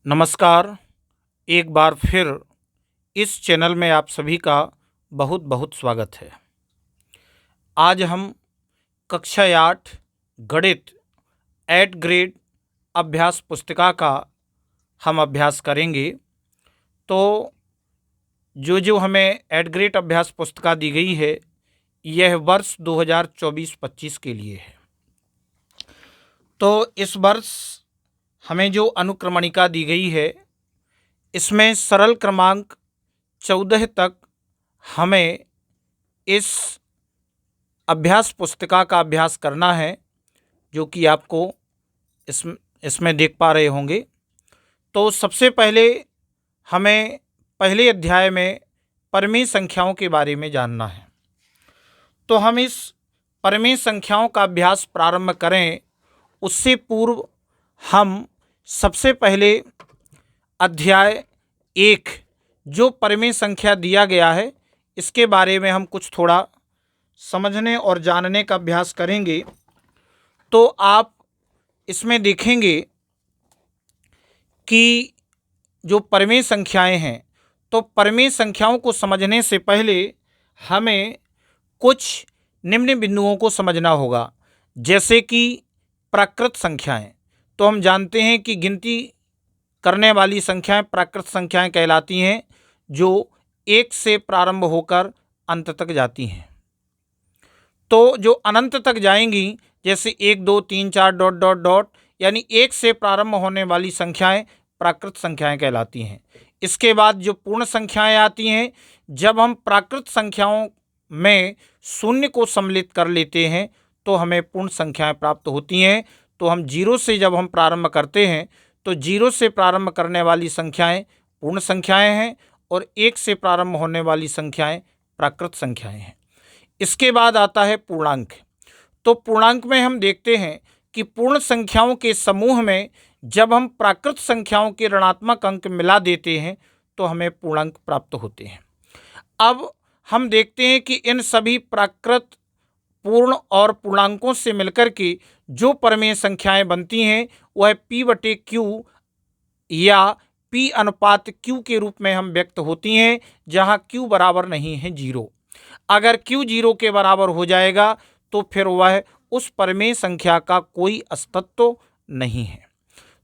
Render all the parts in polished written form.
नमस्कार। एक बार फिर इस चैनल में आप सभी का बहुत बहुत स्वागत है। आज हम कक्षा 8 गणित 8 ग्रेड अभ्यास पुस्तिका का हम अभ्यास करेंगे। तो जो हमें 8 ग्रेड अभ्यास पुस्तिका दी गई है, यह वर्ष 2024-25 के लिए है। तो इस वर्ष हमें जो अनुक्रमणिका दी गई है, इसमें सरल क्रमांक 14 तक हमें इस अभ्यास पुस्तिका का अभ्यास करना है, जो कि आपको इसमें देख पा रहे होंगे। तो सबसे पहले हमें पहले अध्याय में परिमेय संख्याओं के बारे में जानना है। तो हम इस परिमेय संख्याओं का अभ्यास प्रारंभ करें उससे पूर्व हम सबसे पहले अध्याय 1 जो परिमेय संख्या दिया गया है, इसके बारे में हम कुछ थोड़ा समझने और जानने का अभ्यास करेंगे। तो आप इसमें देखेंगे कि जो परिमेय संख्याएं हैं, तो परिमेय संख्याओं को समझने से पहले हमें कुछ निम्न बिंदुओं को समझना होगा, जैसे कि प्राकृत संख्याएं। तो हम जानते हैं कि गिनती करने वाली संख्याएं प्राकृत संख्याएं कहलाती हैं, जो 1 से प्रारंभ होकर अंत तक जाती हैं। तो जो अनंत तक जाएंगी, जैसे 1 2 3 4 डॉट डॉट डॉट, यानी 1 से प्रारंभ होने वाली संख्याएं प्राकृत संख्याएं कहलाती हैं। इसके बाद जो पूर्ण संख्याएं आती हैं, जब हम प्राकृत संख्याओं में शून्य को सम्मिलित कर लेते हैं तो हमें पूर्ण संख्याएं प्राप्त होती हैं। तो हम 0 से जब हम प्रारंभ करते हैं, तो 0 से प्रारंभ करने वाली संख्याएं पूर्ण संख्याएं हैं और 1 से प्रारंभ होने वाली संख्याएं प्राकृत संख्याएं हैं। इसके बाद आता है पूर्णांक। तो पूर्णांक में हम देखते हैं कि पूर्ण संख्याओं के समूह में जब हम प्राकृत संख्याओं के ऋणात्मक अंक मिला देते हैं तो हमें पूर्णांक प्राप्त होते हैं। अब हम देखते हैं कि इन सभी प्राकृत, पूर्ण और पूर्णांकों से मिलकर के जो परिमेय संख्याएं बनती हैं, वह P/Q या P अनुपात Q के रूप में हम व्यक्त होती हैं, जहां Q बराबर नहीं है 0। अगर Q 0 के बराबर हो जाएगा तो फिर वह उस परिमेय संख्या का कोई अस्तित्व नहीं है।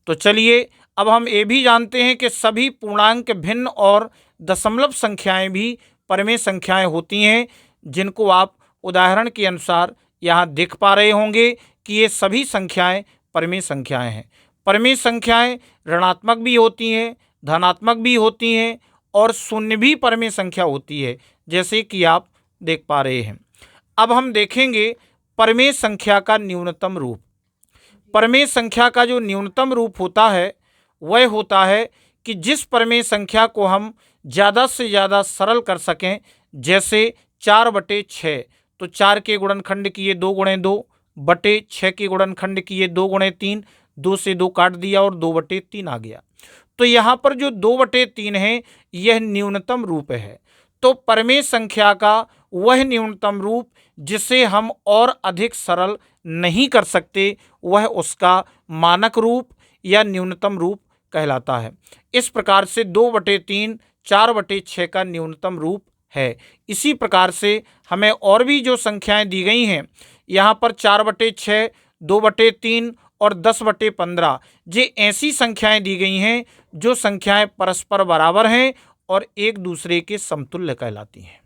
तो चलिए, अब हम ये भी जानते हैं कि सभी पूर्णांक, भिन्न और दशमलव संख्याएं भी परिमेय संख्याएं होती हैं, जिनको आप उदाहरण के अनुसार यहाँ देख पा रहे होंगे कि ये सभी संख्याएं परिमेय संख्याएं हैं। परिमेय संख्याएं ऋणात्मक भी होती हैं, धनात्मक भी होती हैं और शून्य भी परिमेय संख्या होती है, जैसे कि आप देख पा रहे हैं। अब हम देखेंगे परिमेय संख्या का न्यूनतम रूप। परिमेय संख्या का जो न्यूनतम रूप होता है, वह होता है कि जिस परिमेय संख्या को हम ज़्यादा से ज़्यादा सरल कर सकें, जैसे 4/6। तो 4 के गुणनखंड किए 2 × 2 बटे 6 के गुणनखंड किए 2 × 3, 2 से 2 काट दिया और 2/3 आ गया। तो यहाँ पर जो 2/3 है, यह न्यूनतम रूप है। तो परिमेय संख्या का वह न्यूनतम रूप जिसे हम और अधिक सरल नहीं कर सकते, वह उसका मानक रूप या न्यूनतम रूप कहलाता है। इस प्रकार से 2/3 4/6 का न्यूनतम रूप है। इसी प्रकार से हमें और भी जो संख्याएं दी गई हैं, यहाँ पर 4/6, 2/3 और 10/15, ये ऐसी संख्याएं दी गई हैं जो संख्याएं परस्पर बराबर हैं और एक दूसरे के समतुल्य कहलाती हैं।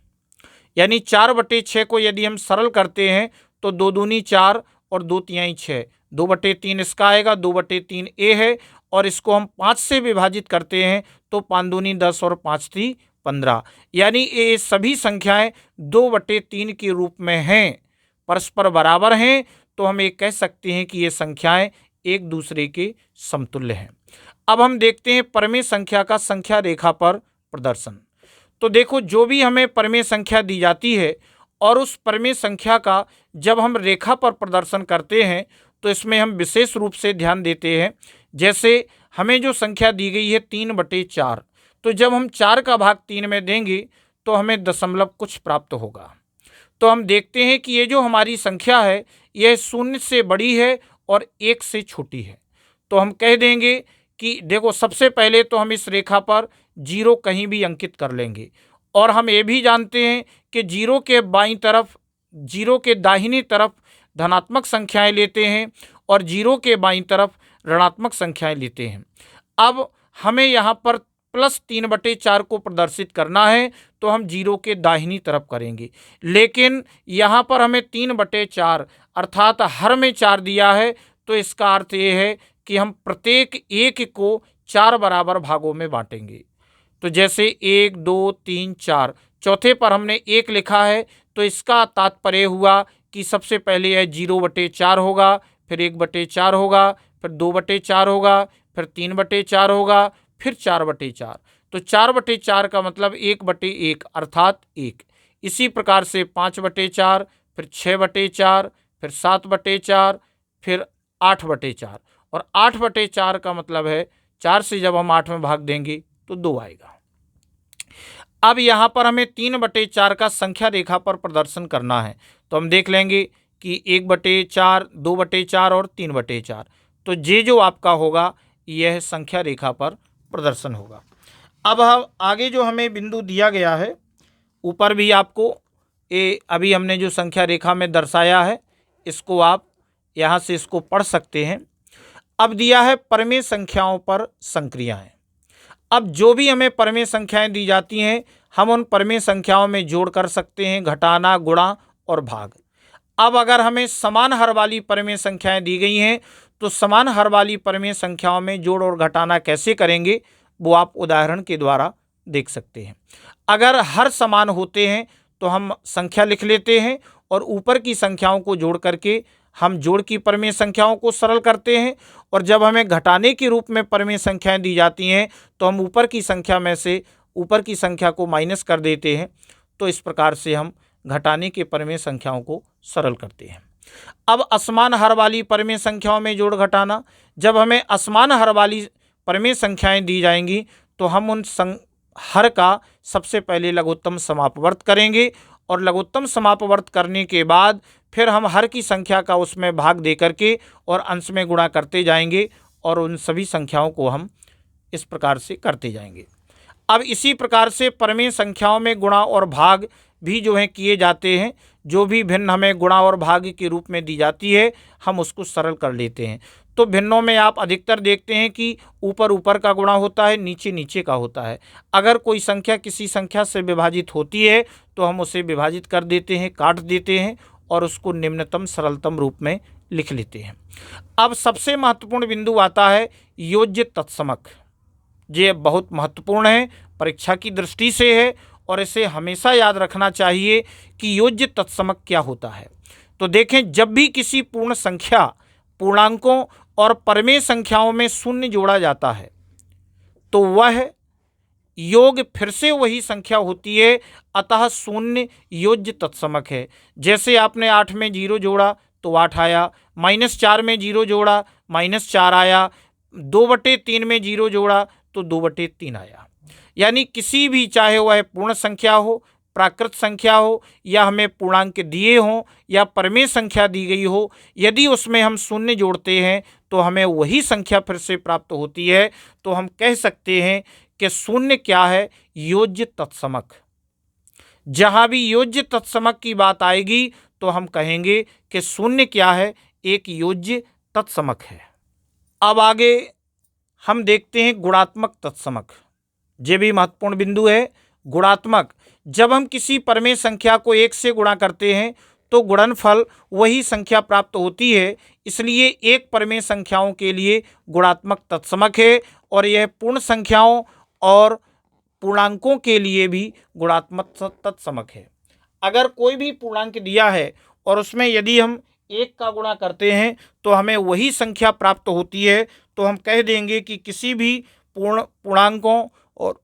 यानी 4/6 को यदि हम सरल करते हैं तो 2 दूनी 4 और 2 तिहाई 6, 2/3 इसका आएगा, 2/3 ए है, और इसको हम 5 से विभाजित करते हैं तो 5 दूनी 10 और 5 × 3 = 15। यानी ये सभी संख्याएं 2/3 के रूप में हैं, परस्पर बराबर हैं। तो हम ये कह सकते हैं कि ये संख्याएं एक दूसरे के समतुल्य हैं। अब हम देखते हैं परिमेय संख्या का संख्या रेखा पर प्रदर्शन। तो देखो, जो भी हमें परिमेय संख्या दी जाती है और उस परिमेय संख्या का जब हम रेखा पर प्रदर्शन करते हैं, तो इसमें हम विशेष रूप से ध्यान देते हैं। जैसे हमें जो संख्या दी गई है 3/4, तो जब हम 4 का भाग 3 में देंगे तो हमें दशमलव कुछ प्राप्त होगा। तो हम देखते हैं कि ये जो हमारी संख्या है, यह 0 से बड़ी है और 1 से छोटी है। तो हम कह देंगे कि देखो सबसे पहले तो हम इस रेखा पर जीरो कहीं भी अंकित कर लेंगे, और हम ये भी जानते हैं कि जीरो के बाईं तरफ, जीरो के दाहिनी तरफ धनात्मक संख्याएं लेते हैं और जीरो के बाईं तरफ ऋणात्मक संख्याएं लेते हैं। अब हमें यहाँ पर +3/4 को प्रदर्शित करना है तो हम जीरो के दाहिनी तरफ करेंगे, लेकिन यहाँ पर हमें 3/4 अर्थात हर में 4 दिया है, तो इसका अर्थ ये है कि हम प्रत्येक एक को 4 बराबर भागों में बांटेंगे। तो जैसे 1 2 3 4, चौथे पर हमने 1 लिखा है, तो इसका तात्पर्य हुआ कि सबसे पहले यह 0/4 होगा, फिर 1/4 होगा, फिर 2/4 होगा, फिर 3/4 होगा, फिर 4/4। तो 4/4 का मतलब 1/1 अर्थात 1। इसी प्रकार से 5/4, फिर 6/4, फिर 7/4, फिर 8/4, और 8/4 का मतलब है 4 से जब हम 8 में भाग देंगे तो 2 आएगा। अब यहाँ पर हमें 3/4 का संख्या रेखा पर प्रदर्शन करना है, तो हम देख लेंगे कि 1/4, 2/4 और 3/4। तो ये जो आपका होगा यह संख्या रेखा पर प्रदर्शन होगा। अब हम आगे जो हमें बिंदु दिया गया है, ऊपर भी आपको ये अभी हमने जो संख्या रेखा में दर्शाया है, इसको आप यहाँ से इसको पढ़ सकते हैं। अब दिया है परमेय संख्याओं पर संक्रियाएं। अब जो भी हमें परमेय संख्याएं दी जाती हैं, हम उन परमेय संख्याओं में जोड़ कर सकते हैं, घटाना, गुणा और भाग। अब अगर हमें समान हर वाली परमेय संख्याएं दी गई हैं, तो समान हर वाली परमेय संख्याओं में जोड़ और घटाना कैसे करेंगे, वो आप उदाहरण के द्वारा देख सकते हैं। अगर हर समान होते हैं तो हम संख्या लिख लेते हैं और ऊपर की संख्याओं को जोड़ करके हम जोड़ की परमेय संख्याओं को सरल करते हैं, और जब हमें घटाने के रूप में परमेय संख्याएं दी जाती हैं तो हम ऊपर की संख्या में से ऊपर की संख्या को माइनस कर देते हैं। तो इस प्रकार से हम घटाने के परमेय संख्याओं को सरल करते हैं। अब असमान हर वाली परमेय संख्याओं में जोड़ घटाना, जब हमें असमान हर वाली परमेय संख्याएं दी जाएंगी तो हम उन हर का सबसे पहले लघुत्तम समापवर्त करेंगे, और लघुत्तम समापवर्त करने के बाद फिर हम हर की संख्या का उसमें भाग दे करके और अंश में गुणा करते जाएंगे, और उन सभी संख्याओं को हम इस प्रकार से करते जाएंगे। अब इसी प्रकार से परमेय संख्याओं में गुणा और भाग भी जो है किए जाते हैं। जो भी भिन्न हमें गुणा और भाग के रूप में दी जाती है, हम उसको सरल कर लेते हैं। तो भिन्नों में आप अधिकतर देखते हैं कि ऊपर ऊपर का गुणा होता है, नीचे नीचे का होता है। अगर कोई संख्या किसी संख्या से विभाजित होती है तो हम उसे विभाजित कर देते हैं, काट देते हैं, और उसको निम्नतम सरलतम रूप में लिख लेते हैं। अब सबसे महत्वपूर्ण बिंदु आता है योज्य तत्समक। ये बहुत महत्वपूर्ण है, परीक्षा की दृष्टि से है, और इसे हमेशा याद रखना चाहिए कि योज्य तत्समक क्या होता है। तो देखें, जब भी किसी पूर्ण संख्या, पूर्णांकों और परमेय संख्याओं में शून्य जोड़ा जाता है तो वह योग फिर से वही संख्या होती है, अतः शून्य योज्य तत्समक है। जैसे आपने 8 में 0 जोड़ा तो 8 आया, -4 में 0 जोड़ा -4 आया, 2/3 में 0 जोड़ा तो 2/3 आया। यानी किसी भी, चाहे वह पूर्ण संख्या हो, प्राकृत संख्या हो, या हमें पूर्णांक दिए हों, या परमेय संख्या दी गई हो, यदि उसमें हम शून्य जोड़ते हैं तो हमें वही संख्या फिर से प्राप्त होती है। तो हम कह सकते हैं कि शून्य क्या है, योज्य तत्समक। जहाँ भी योज्य तत्समक की बात आएगी तो हम कहेंगे कि शून्य क्या है, एक योज्य तत्समक है। अब आगे हम देखते हैं गुणात्मक तत्समक। ये भी महत्वपूर्ण बिंदु है। गुणात्मक, जब हम किसी परमेय संख्या को 1 से गुणा करते हैं तो गुणनफल वही संख्या प्राप्त होती है, इसलिए एक परमेय संख्याओं के लिए गुणात्मक तत्समक है, और यह पूर्ण संख्याओं और पूर्णांकों के लिए भी गुणात्मक तत्समक है। अगर कोई भी पूर्णांक दिया है और उसमें यदि हम 1 का गुणा करते हैं तो हमें वही संख्या प्राप्त होती है, तो हम कह देंगे कि किसी भी पूर्णांकों और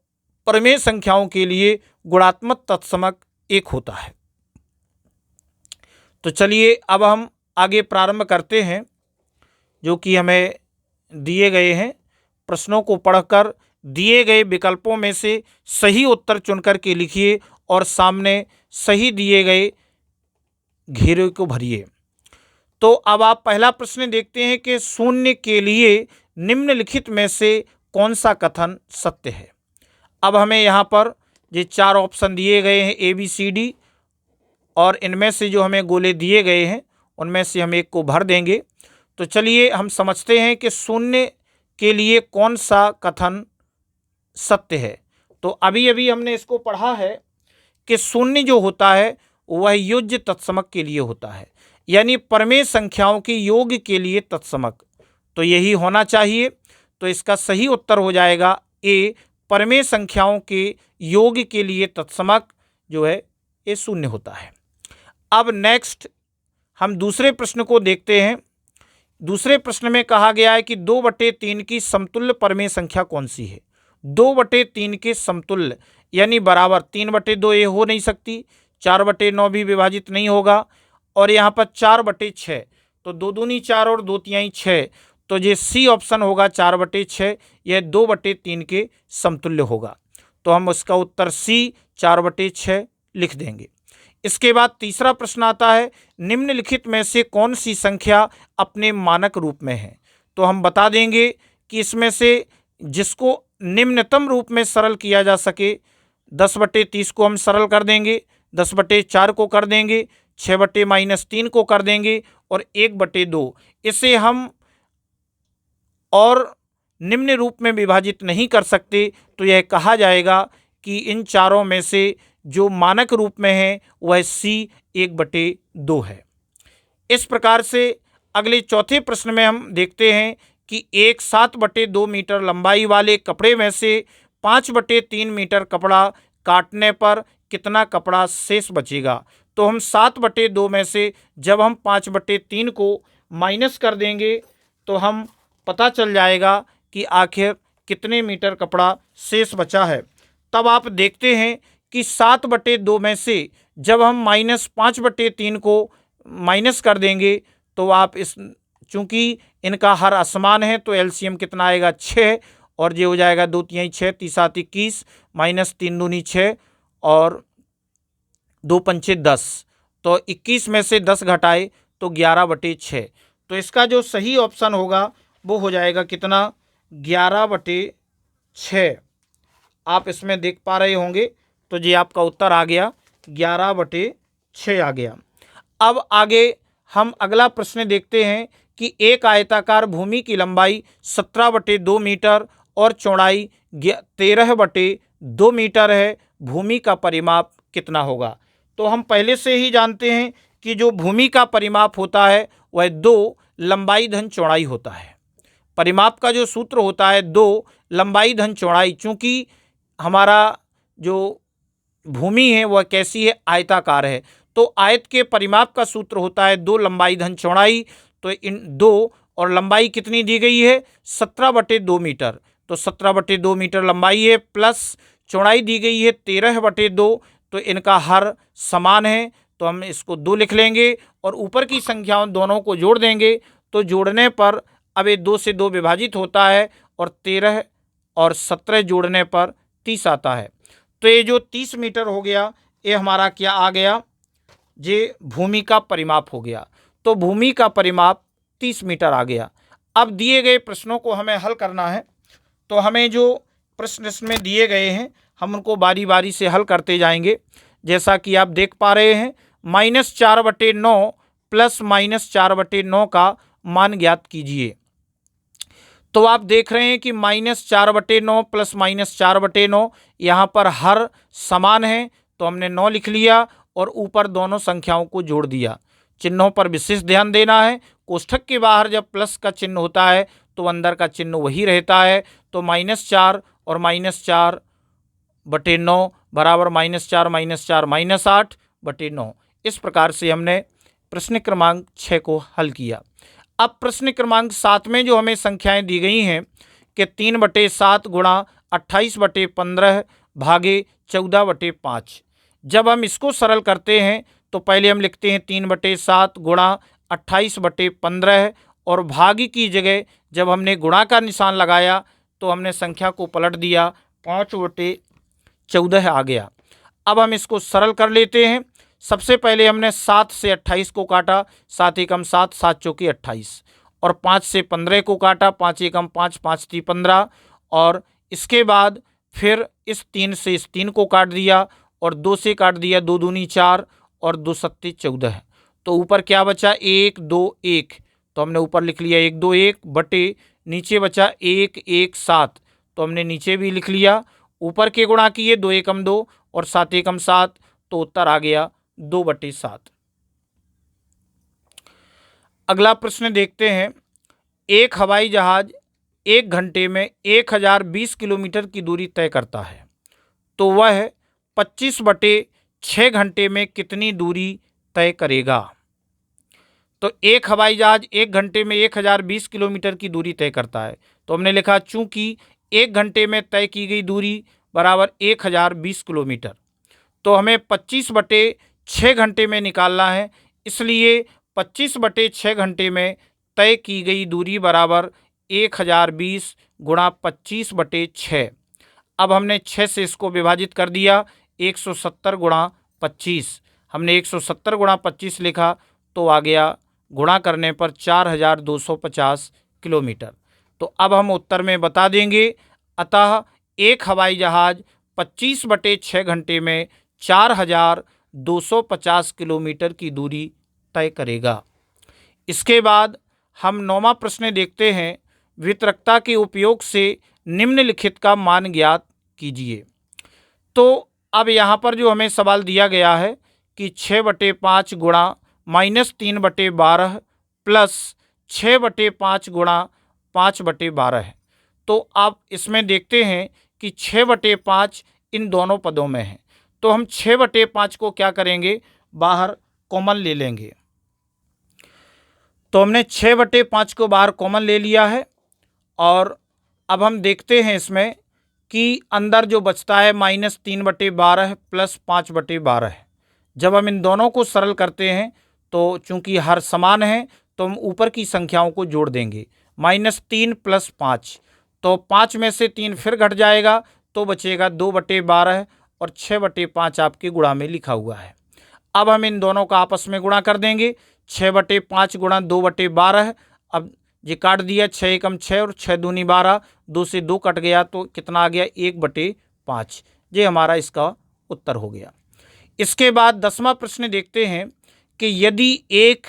परमेय संख्याओं के लिए गुणात्मक तत्समक 1 होता है। तो चलिए अब हम आगे प्रारंभ करते हैं, जो कि हमें दिए गए हैं। प्रश्नों को पढ़कर दिए गए विकल्पों में से सही उत्तर चुनकर के लिखिए और सामने सही दिए गए घेरे को भरिए। तो अब आप पहला प्रश्न देखते हैं कि शून्य के लिए निम्नलिखित में से कौन सा कथन सत्य है। अब हमें यहाँ पर ये 4 ऑप्शन दिए गए हैं ABCD, और इनमें से जो हमें गोले दिए गए हैं उनमें से हम एक को भर देंगे। तो चलिए हम समझते हैं कि शून्य के लिए कौन सा कथन सत्य है। तो अभी अभी हमने इसको पढ़ा है कि शून्य जो होता है वह योज्य तत्समक के लिए होता है, यानी परमेय संख्याओं के योग के लिए तत्समक। तो यही होना चाहिए। तो इसका सही उत्तर हो जाएगा ए, परमेय संख्याओं के योग के लिए तत्समक जो है ये शून्य होता है। अब नेक्स्ट हम दूसरे प्रश्न को देखते हैं। दूसरे प्रश्न में कहा गया है कि 2/3 की समतुल्य परमेय संख्या कौन सी है। 2/3 के समतुल्य यानी बराबर 3/2 ये हो नहीं सकती, 4/9 भी विभाजित नहीं होगा, और यहाँ पर 4/6, तो 2 दूनी 4 और 2 तिहाई 6, तो ये सी ऑप्शन होगा 4/6, यह 2/3 के समतुल्य होगा। तो हम उसका उत्तर सी 4/6 लिख देंगे। इसके बाद तीसरा प्रश्न आता है, निम्नलिखित में से कौन सी संख्या अपने मानक रूप में है। तो हम बता देंगे कि इसमें से जिसको निम्नतम रूप में सरल किया जा सके, 10/30 को हम सरल कर देंगे, 10/4 को कर देंगे, 6/-3 को कर देंगे, और 1/2 इसे हम और निम्न रूप में विभाजित नहीं कर सकते। तो यह कहा जाएगा कि इन चारों में से जो मानक रूप में है वह सी 1/2 है। इस प्रकार से अगले चौथे प्रश्न में हम देखते हैं कि एक 7/2 मीटर लंबाई वाले कपड़े में से 5/3 मीटर कपड़ा काटने पर कितना कपड़ा शेष बचेगा। तो हम 7/2 में से जब हम 5/3 को माइनस कर देंगे तो हम पता चल जाएगा कि आखिर कितने मीटर कपड़ा शेष बचा है। तब आप देखते हैं कि 7/2 में से जब हम -5/3 को माइनस कर देंगे तो आप इस चूंकि इनका हर असमान है तो एलसीएम कितना आएगा 6, और ये हो जाएगा 2 तिहाई 6, 3 7 21, -3 दूनी 6 और 2 पंचे 10, तो 21 में से 10 घटाए तो 11/6। तो इसका जो सही ऑप्शन होगा वो हो जाएगा कितना, 11/6। आप इसमें देख पा रहे होंगे, तो ये आपका उत्तर आ गया, 11/6 आ गया। अब आगे हम अगला प्रश्न देखते हैं कि एक आयताकार भूमि की लंबाई 17/2 मीटर और चौड़ाई 13/2 मीटर है, भूमि का परिमाप कितना होगा। तो हम पहले से ही जानते हैं कि जो भूमि का परिमाप होता है वह 2 लंबाई धन चौड़ाई होता है। परिमाप का जो सूत्र होता है 2 लंबाई धन चौड़ाई, चूँकि हमारा जो भूमि है वह कैसी है, आयताकार है, तो आयत के परिमाप का सूत्र होता है 2 लंबाई धन चौड़ाई। तो इन 2 और लंबाई कितनी दी गई है 17/2 मीटर, तो 17/2 मीटर लंबाई है, प्लस चौड़ाई दी गई है 13/2, तो इनका हर समान है, तो हम इसको 2 लिख लेंगे और ऊपर की संख्याओं दोनों को जोड़ देंगे। तो जोड़ने पर अब ये 2 से 2 विभाजित होता है और 13 और 17 जोड़ने पर 30 आता है। तो ये जो 30 मीटर हो गया ये हमारा क्या आ गया, ये भूमि का परिमाप हो गया। तो भूमि का परिमाप 30 मीटर आ गया। अब दिए गए प्रश्नों को हमें हल करना है, तो हमें जो प्रश्न इसमें दिए गए हैं हम उनको बारी बारी से हल करते जाएंगे। जैसा कि आप देख पा रहे हैं, -4/9 प्लस -4/9 का मान ज्ञात कीजिए। तो आप देख रहे हैं कि -4/9 प्लस -4/9, यहाँ पर हर समान है, तो हमने 9 लिख लिया और ऊपर दोनों संख्याओं को जोड़ दिया। चिन्हों पर विशेष ध्यान देना है, कोष्ठक के बाहर जब प्लस का चिन्ह होता है तो अंदर का चिन्ह वही रहता है। तो -4 और -4/9 बराबर -4 -4 -8/9। इस प्रकार से हमने प्रश्न क्रमांक 6 को हल किया। अब प्रश्न क्रमांक 7 में जो हमें संख्याएं दी गई हैं कि 3/7 गुणा 28/15 भागे 14/5। जब हम इसको सरल करते हैं तो पहले हम लिखते हैं 3/7 गुणा 28/15 और भाग की जगह जब हमने गुणा का निशान लगाया तो हमने संख्या को पलट दिया, 5/14 आ गया। अब हम इसको सरल कर लेते हैं। सबसे पहले हमने 7 से 28 को काटा, 7 एकम 7, 7 चौके 28, और 5 से 15 को काटा, 5 एकम 5, 5 × 15, और इसके बाद फिर इस 3 से इस 3 को काट दिया और 2 से काट दिया, 2 दूनी 4 और 2 सत्ते 14। तो ऊपर क्या बचा, 1 2 1, तो हमने ऊपर लिख लिया 1 2 1 बटे नीचे बचा 1 1 7, तो हमने नीचे भी लिख लिया। ऊपर के गुणा किए, 2 एकम 2 और 7 एकम 7, तो उत्तर आ गया 2/7। अगला प्रश्न देखते हैं। एक हवाई जहाज 1 घंटे में 1020 किलोमीटर की दूरी तय करता है, तो वह 25/6 घंटे में कितनी दूरी तय करेगा। तो एक हवाई जहाज 1 घंटे में 1020 किलोमीटर की दूरी तय करता है, तो हमने लिखा चूंकि 1 घंटे में तय की गई दूरी बराबर 1020 किलोमीटर, तो हमें 25/6 घंटे में निकालना है, इसलिए 25/6 घंटे में तय की गई दूरी बराबर 1020 गुणा 25/6। अब हमने 6 से इसको विभाजित कर दिया, 170 गुणा 25, हमने 170 गुणा 25 लिखा, तो आ गया गुणा करने पर 4250 किलोमीटर। तो अब हम उत्तर में बता देंगे, अतः एक हवाई जहाज 25/6 घंटे में 4250 किलोमीटर की दूरी तय करेगा। इसके बाद हम 9वां प्रश्न देखते हैं। वितरकता के उपयोग से निम्नलिखित का मान ज्ञात कीजिए। तो अब यहाँ पर जो हमें सवाल दिया गया है कि 6/5 गुणा -3/12 प्लस 6/5 गुणा 5/12 है। तो आप इसमें देखते हैं कि 6/5 इन दोनों पदों में है, तो हम 6/5 को क्या करेंगे, बाहर कॉमन ले लेंगे। तो हमने 6/5 को बाहर कॉमन ले लिया है, और अब हम देखते हैं इसमें कि अंदर जो बचता है -3/12 प्लस 5/12 है। जब हम इन दोनों को सरल करते हैं तो चूंकि हर समान है, तो हम ऊपर की संख्याओं को जोड़ देंगे, -3 प्लस 5, तो 5 में से 3 फिर घट जाएगा, तो बचेगा 2/12 और 6/5 आपके गुणा में लिखा हुआ है। अब हम इन दोनों का आपस में गुणा कर देंगे, 6/5 गुणा 2/12। अब ये काट दिया, 6 एकम 6 और 6 दूनी 12, 2 से 2 कट गया, तो कितना आ गया, 1/5। ये हमारा इसका उत्तर हो गया। इसके बाद 10वां प्रश्न देखते हैं कि यदि एक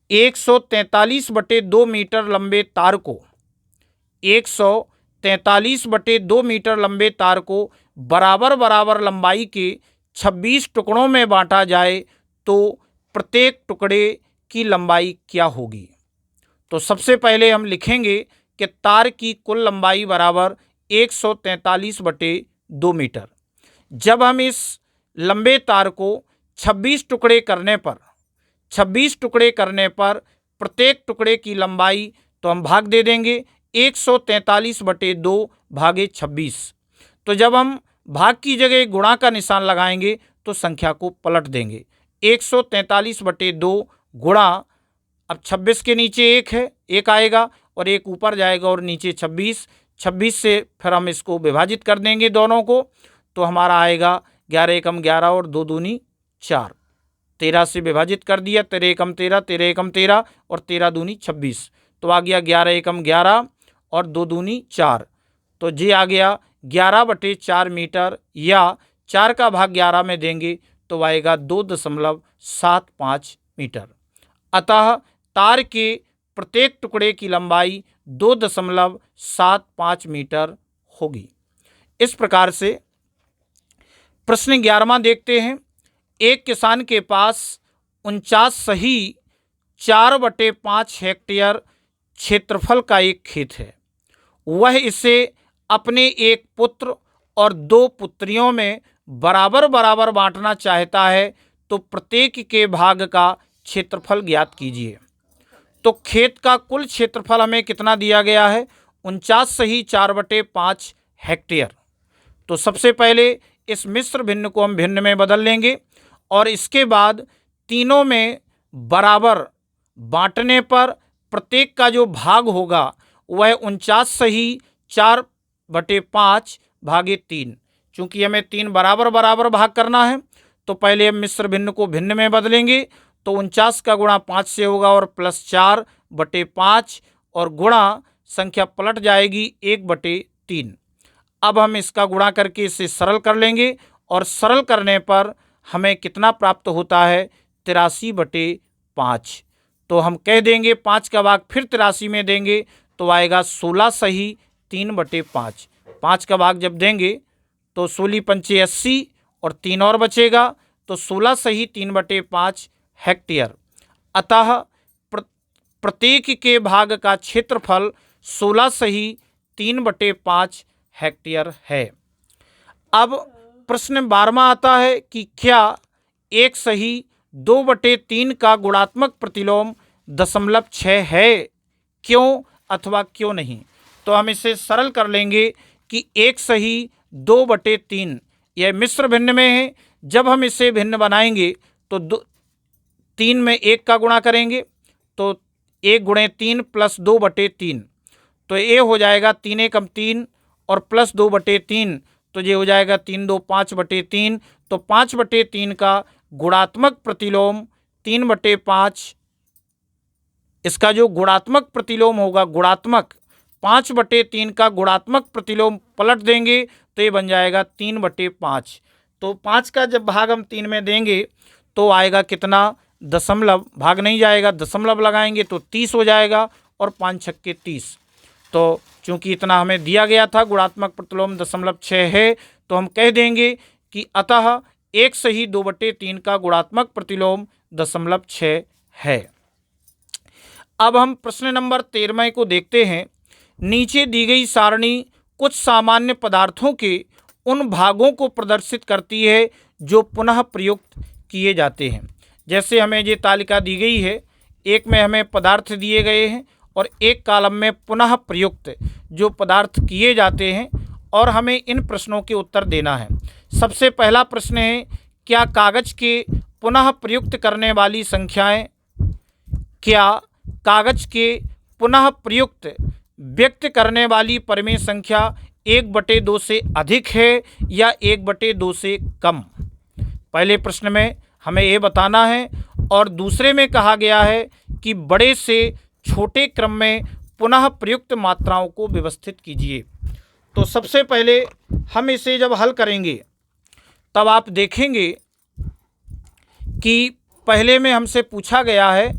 143/2 मीटर लंबे तार को 143/2 मीटर लंबे तार को बराबर बराबर लंबाई के 26 टुकड़ों में बांटा जाए, तो प्रत्येक टुकड़े की लंबाई क्या होगी। तो सबसे पहले हम लिखेंगे कि तार की कुल लंबाई बराबर 143/2 मीटर। जब हम इस लंबे तार को 26 टुकड़े करने पर प्रत्येक टुकड़े की लंबाई, तो हम भाग दे देंगे 143/2 भागे 26। तो जब हम भाग की जगह गुणा का निशान लगाएंगे तो संख्या को पलट देंगे, 143/2 गुणा, अब 26 के नीचे 1 है, 1 आएगा और 1 ऊपर जाएगा और नीचे 26 से फिर हम इसको विभाजित कर देंगे दोनों को, तो हमारा आएगा 11 एकम 11 और 2 दूनी 4, 13 से विभाजित कर दिया, 13 एकम 13, 13 एकम 13 और 13 दूनी 26, तो आ गया 11 एकम 11 और 2 दूनी 4, तो ये आ गया 11/4 मीटर, या 4 का भाग 11 में देंगे तो आएगा 2.75 मीटर। अतः तार के प्रत्येक टुकड़े की लंबाई 2.75 मीटर होगी। इस प्रकार से प्रश्न 11वां देखते हैं। एक किसान के पास 49 सही 4/5 हेक्टेयर क्षेत्रफल का एक खेत है। वह इसे अपने एक पुत्र और 2 पुत्रियों में बराबर बराबर बांटना चाहता है, तो प्रत्येक के भाग का क्षेत्रफल ज्ञात कीजिए। तो खेत का कुल क्षेत्रफल हमें कितना दिया गया है, 49 सही 4/5 हेक्टेयर। तो सबसे पहले इस मिश्र भिन्न को हम भिन्न में बदल लेंगे, और इसके बाद तीनों में बराबर बांटने पर प्रत्येक का जो भाग होगा वह 49 सही 4/5 भागे 3। चूंकि हमें 3 बराबर बराबर भाग करना है, तो पहले हम मिश्र भिन्न को भिन्न में बदलेंगे, तो 49 का गुणा 5 से होगा और +4 1/5 और गुणा संख्या पलट जाएगी 1/3। अब हम इसका गुणा करके इसे सरल कर लेंगे और सरल करने पर हमें कितना प्राप्त होता है 83/5। तो हम कह देंगे 5 का भाग फिर 83 में देंगे तो आएगा 16 सही 3/5। 5 का भाग जब देंगे तो 16 पंचे 80 और 3 और बचेगा तो 16 सही 3/5 हेक्टेयर। अतः प्रत्येक के भाग का क्षेत्रफल 16 सही 3/5 हेक्टेयर है। अब प्रश्न 12वां आता है कि क्या 1 सही 2/3 का गुणात्मक प्रतिलोम 0.6 है, क्यों अथवा क्यों नहीं। तो हम इसे सरल कर लेंगे कि 1 सही 2/3 यह मिश्र भिन्न में है। जब हम इसे भिन्न बनाएंगे तो 3 में 1 का गुणा करेंगे तो 1 गुणे 3 प्लस 2/3 तो ये हो जाएगा 3 एकम 3 और प्लस 2/3 तो ये हो जाएगा 3 2 5/3। तो 5/3 का गुणात्मक प्रतिलोम 3/5, इसका जो गुणात्मक प्रतिलोम होगा, गुणात्मक 5/3 का गुणात्मक प्रतिलोम पलट देंगे तो ये बन जाएगा 3/5। तो 5 का जब भाग हम 3 में देंगे तो आएगा कितना, दशमलव, भाग नहीं जाएगा, दशमलव लगाएंगे तो 30 हो जाएगा और 5 छक्के 30। तो चूंकि इतना हमें दिया गया था, गुणात्मक प्रतिलोम 0.6 है, तो हम कह देंगे कि अतः 1 सही 2/3 का गुणात्मक प्रतिलोम 0.6 है। अब हम प्रश्न नंबर 13 को देखते हैं। नीचे दी गई सारणी कुछ सामान्य पदार्थों के उन भागों को प्रदर्शित करती है जो पुनः प्रयुक्त किए जाते हैं। जैसे हमें ये तालिका दी गई है, एक में हमें पदार्थ दिए गए हैं और एक कॉलम में पुनः प्रयुक्त जो पदार्थ किए जाते हैं और हमें इन प्रश्नों के उत्तर देना है। सबसे पहला प्रश्न है, क्या कागज के पुनः प्रयुक्त करने वाली संख्याएं, क्या कागज के पुनः प्रयुक्त व्यक्त करने वाली परिमेय संख्या 1/2 से अधिक है या 1/2 से कम। पहले प्रश्न में हमें ये बताना है और दूसरे में कहा गया है कि बड़े से छोटे क्रम में पुनः प्रयुक्त मात्राओं को व्यवस्थित कीजिए। तो सबसे पहले हम इसे जब हल करेंगे तब आप देखेंगे कि पहले में हमसे पूछा गया है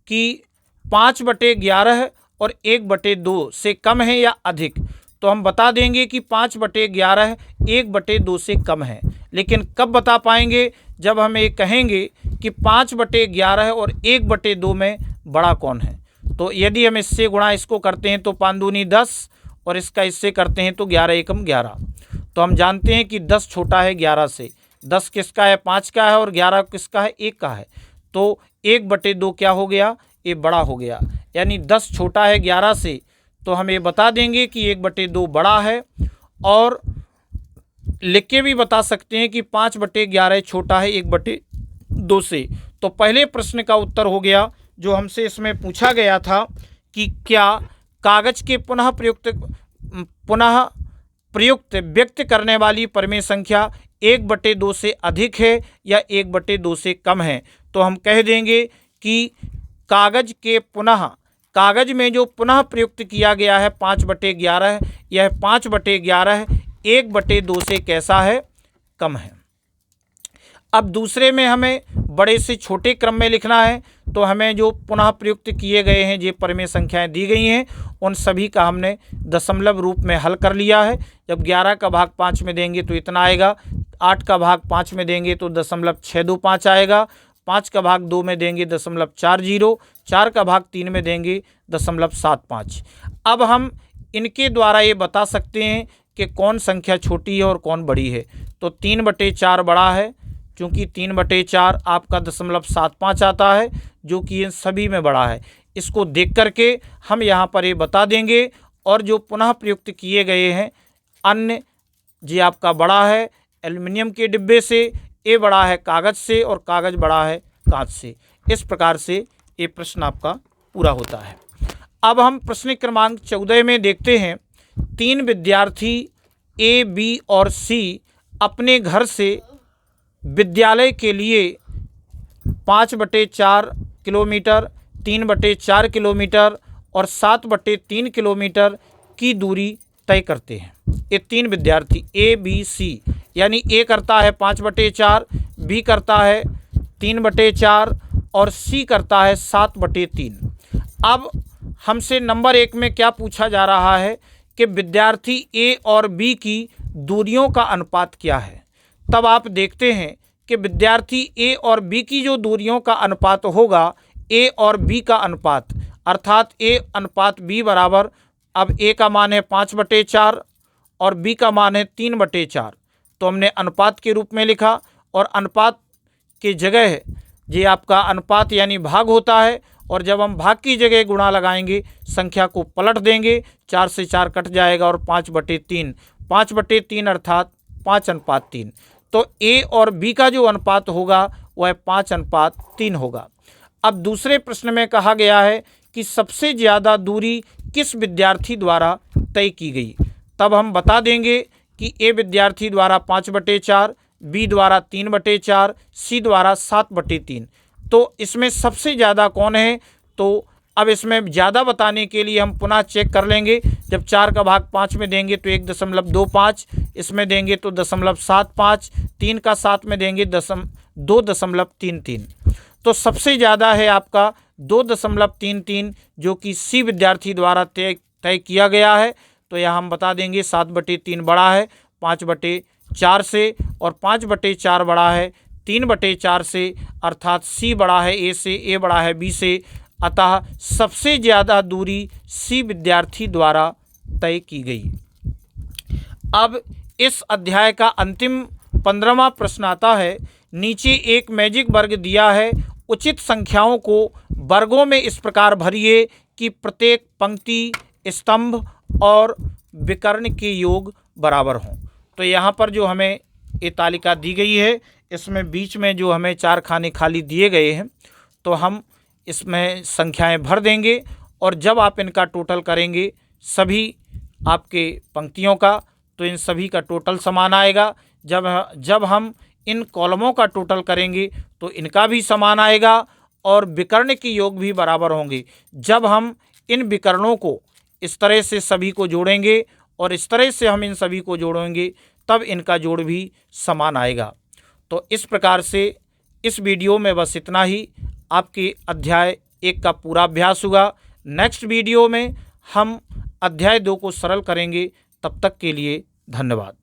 कि 5/11 और 1/2 से कम है या अधिक। तो हम बता देंगे कि 5/11 1/2 से कम है। लेकिन कब बता पाएंगे, जब हम ये कहेंगे कि 5/11 और 1/2 में बड़ा कौन है। तो यदि हम इससे गुणा इसको करते हैं तो 5 दूनी 10 और इसका इससे करते हैं तो 11 एकम 11। तो हम जानते हैं कि 10 छोटा है 11 से। 10 किसका है, 5 का है, और 11 किसका है, 1 का है। तो 1/2 क्या हो गया, ये बड़ा हो गया। यानी 10 छोटा है 11 से, तो हम ये बता देंगे कि 1/2 बड़ा है। और लिख के भी बता सकते हैं कि 5/11 छोटा है 1/2 से। तो पहले प्रश्न का उत्तर हो गया जो हमसे इसमें पूछा गया था कि क्या कागज के पुनः प्रयुक्त व्यक्त करने वाली परिमेय संख्या 1/2 से अधिक है या 1/2 से कम है। तो हम कह देंगे कि कागज में जो पुनः प्रयुक्त किया गया है 5/11, यह 5/11 1/2 से कैसा है, कम है। अब दूसरे में हमें बड़े से छोटे क्रम में लिखना है। तो हमें जो पुनः प्रयुक्त किए गए हैं ये परिमेय संख्याएं दी गई हैं, उन सभी का हमने दशमलव रूप में हल कर लिया है। जब 11 का भाग 5 में देंगे तो इतना आएगा, 8 का भाग 5 में देंगे तो 0.625 आएगा, 5 का भाग 2 में देंगे 0.40, 4 का भाग 3 में देंगे 0.75। अब हम इनके द्वारा ये बता सकते हैं कि कौन संख्या छोटी है और कौन बड़ी है। तो 3/4 बड़ा है, क्योंकि 3/4 आपका 0.75 आता है, जो कि इन सभी में बड़ा है। इसको देख करके हम यहाँ पर ये बता देंगे। और जो पुनः प्रयुक्त किए गए हैं अन्य, जी आपका बड़ा है एल्युमिनियम के डिब्बे से, ये बड़ा है कागज़ से, और कागज़ बड़ा है कांच से। इस प्रकार से ये प्रश्न आपका पूरा होता है। अब हम प्रश्न क्रमांक 14 में देखते हैं। 3 विद्यार्थी ए, बी और सी अपने घर से विद्यालय के लिए 5/4 किलोमीटर 3/4 किलोमीटर और 7/3 किलोमीटर की दूरी तय करते हैं। ये 3 विद्यार्थी ए बी सी, यानी ए करता है 5/4, बी करता है 3/4 और सी करता है 7/3। अब हमसे नंबर 1 में क्या पूछा जा रहा है कि विद्यार्थी ए और बी की दूरियों का अनुपात क्या है। तब आप देखते हैं कि विद्यार्थी ए और बी की जो दूरियों का अनुपात होगा, ए और बी का अनुपात, अर्थात ए अनुपात बी बराबर, अब ए का मान है 5/4 और बी का मान है 3/4, तो हमने अनुपात के रूप में लिखा और अनुपात की जगह ये आपका अनुपात यानी भाग होता है, और जब हम भाग की जगह गुणा लगाएंगे संख्या को पलट देंगे, 4 से 4 कट जाएगा और 5/3, 5/3 अर्थात 5:3। तो ए और बी का जो अनुपात होगा वह 5:3 होगा। अब दूसरे प्रश्न में कहा गया है कि सबसे ज़्यादा दूरी किस विद्यार्थी द्वारा तय की गई। तब हम बता देंगे कि ए विद्यार्थी द्वारा 5/4, बी द्वारा 3/4, सी द्वारा 7/3। तो इसमें सबसे ज़्यादा कौन है, तो अब इसमें ज़्यादा बताने के लिए हम पुनः चेक कर लेंगे। जब 4 का भाग 5 में देंगे तो 1.25, इसमें देंगे तो 0.75, 3 का 7 में देंगे 2.33। तो सबसे ज़्यादा है आपका 2.33, जो कि सी विद्यार्थी द्वारा तय किया गया है। तो यहाँ हम बता देंगे 7/3 बड़ा है 5/4 से, और 5/4 बड़ा है 3/4 से, अर्थात सी बड़ा है ए से, ए बड़ा है बी से। अतः सबसे ज़्यादा दूरी सी विद्यार्थी द्वारा तय की गई। अब इस अध्याय का अंतिम 15वां प्रश्न आता है। नीचे एक मैजिक वर्ग दिया है, उचित संख्याओं को वर्गों में इस प्रकार भरिए कि प्रत्येक पंक्ति, स्तंभ और विकर्ण के योग बराबर हों। तो यहाँ पर जो हमें ये तालिका दी गई है, इसमें बीच में जो हमें 4 खाने खाली दिए गए हैं, तो हम इसमें संख्याएं भर देंगे, और जब आप इनका टोटल करेंगे सभी आपके पंक्तियों का, तो इन सभी का टोटल समान आएगा। जब हम इन कॉलमों का टोटल करेंगे तो इनका भी समान आएगा, और विकर्ण के योग भी बराबर होंगे। जब हम इन विकर्णों को इस तरह से सभी को जोड़ेंगे और इस तरह से हम इन सभी को जोड़ेंगे, तब इनका जोड़ भी समान आएगा। तो इस प्रकार से इस वीडियो में बस इतना ही। आपके अध्याय 1 का पूरा अभ्यास हुआ। नेक्स्ट वीडियो में हम अध्याय 2 को सरल करेंगे। तब तक के लिए धन्यवाद।